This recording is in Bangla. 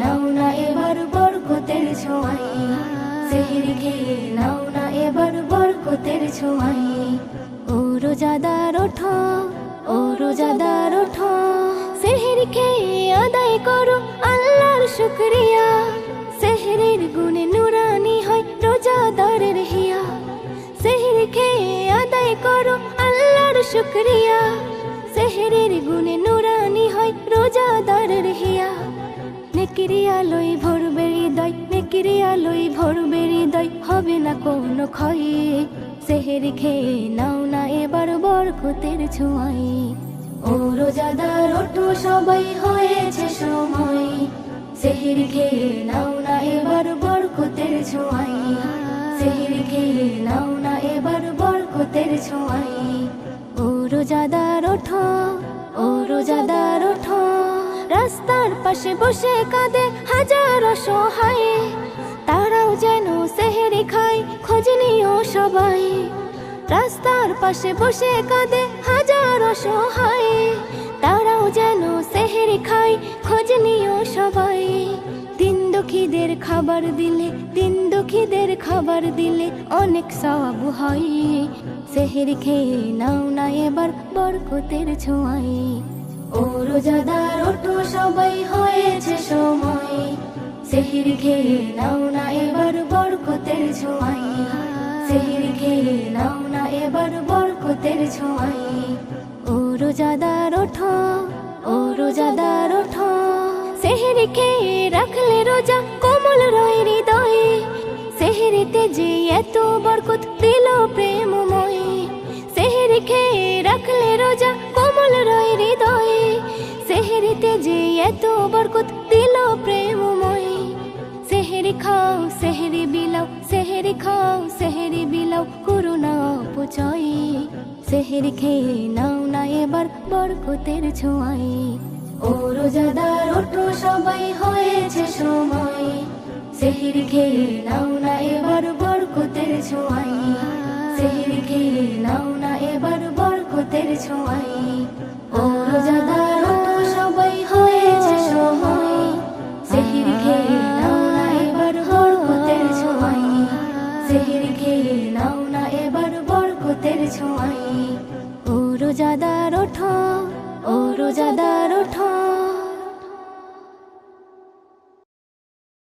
নাও না এবার বরকতের ছোঁয়াই, সেহরি খেয়ে নাও না এবার বরকতের ছোঁয়াই। ও রোজাদার ওঠো, ও রোজাদার ওঠো, সেহরি খেয়ে আদায় করো আল্লাহর শুকরিয়া। সেহরির গুণে নুরানি হয় রোজাদারের হিয়া, সেহরি খেয়ে আদায় করো আল্লাহর শুকরিয়া। সেহরির গুণে নুরানি হয় রোজাদারের হিয়া। নেকির আলোয় ভরবে হৃদয়, নেকির আলোয় ভরবে হৃদয়, হবে না কোনো ক্ষয়। সেহরি খেয়ে নাও না এবার বরকতের ছোঁয়াই। ও রোজাদার ওঠো সবাই হয়েছে সময়, সেহরি খেয়ে নাও না এবার বরকতের ছোঁয়াই। সেহরি খেয়ে নাও না এবার বরকতের ছোঁয়াই। ও রোজাদার ওঠো, ও রোজাদার ওঠো, রাস্তার পাশে বসে কাঁদে হাজারো অসহায়, তারাও যেন সেহরি খায় খোঁজ নিও সবাই। রাস্তার পাশে বসে কাঁদে হাজারো অসহায়, তারাও যেন সেহরি খায় খোঁজ নিও সবাই। দিন দুঃখীদের খাবার দিলে, দিন দুঃখীদের খাবার দিলে অনেক সওয়াব হয়। সেহরি খেয়ে নাও না এবার বরকতের ছোঁয়াই। ও রোজাদার ওঠো সবাই হয়েছে সময়, সেহরি খেয়ে নাও না এবার বরকতের ছোঁয়াই। সেহরি খেয়ে নাও না এবার বরকতের ছোঁয়াই। ও রোজাদার ওঠো, ও রোজাদার ওঠো, সেহরি খেয়ে রাখলে রোজা কোমল রয় হৃদয়ে। সেহরিতে যে এত বরকত দিল প্রেমময়, সেহরি খেয়ে রাখলে রোজা কোমল রয় হৃদয়ে। সেহরিতে যে এত বরকত দিল প্রেমময়। সেহরি খাও সেহরি বিলাও, সেহরি খাও সেহরি বিলাও, করো না অপচয়। সেহরি খেয়ে নাও না এবার বরকতের ছোঁয়াই। ও রোজাদার ওঠো সবাই হয়েছে সময়, সেহরি খেয়ে নাও না এবার বরকতের ছোঁয়াই। সেহরি খেয়ে নাও না এবার বরকতের ছোঁয়াই। ও রোজাদার ওঠো সবাই হয়েছে সময়, সেহরি খেয়ে নাও না এবার বরকতের ছোঁয়াই। সেহরি খেয়ে নাও না এবার বরকতের ছোঁয়াই। ও রোজাদার ওঠো, ও রোজাদার